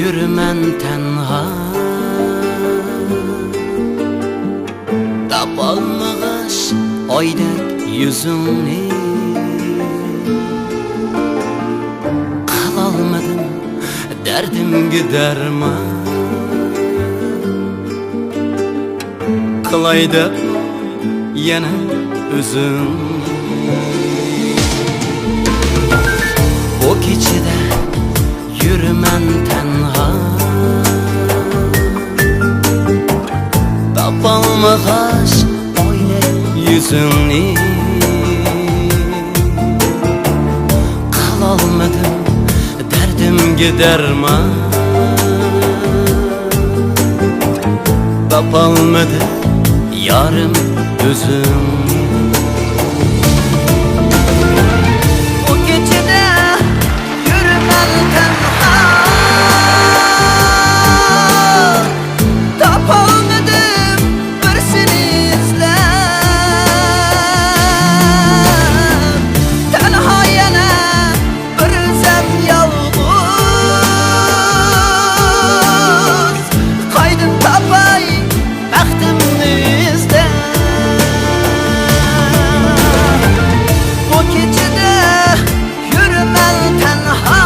yürümen tenha, tapalmağaş oydek yüzünü. Kılalmadım derdimge derman, kılay dep yana özüm. O keçide yürümen tenha, tapalmağaş oydek yüzünü. Kılalmadım derdimge derman, tapalmadı yarım özüm. O gecede yürümen tenha, tapalmadım bir seni izlep. Tenha yana bir özem yalğız, kaydın tapay bəxtimni izlep. O gecede yürümen tenha,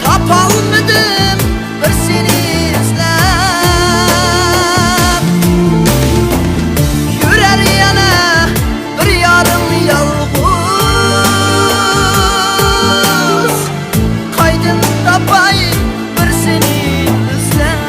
tapalmadım bir seni izlep. Yürer yana bir yarım yalğız, kaydın tapay bir seni izlep.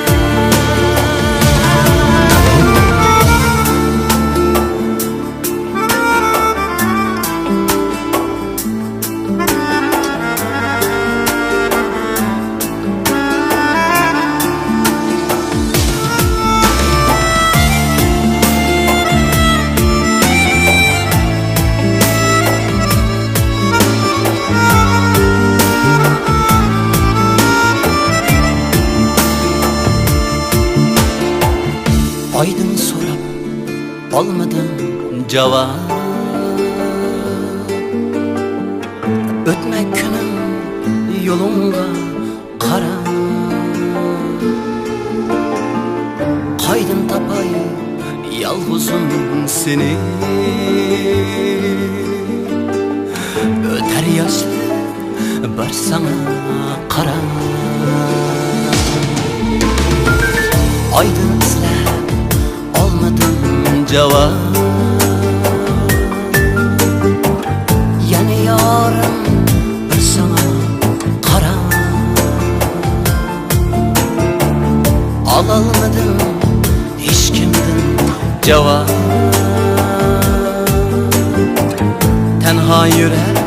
Aydın sorap olmadım cevap, ötmek günüm yolunga kara. Kaydın tapay yalğızım seni, öter yaşlı bir sana kara. Aydın izlep olmadım cevap, yani yarım bir sana kara. Alalmadım hiç kimden cevap, tenha yürer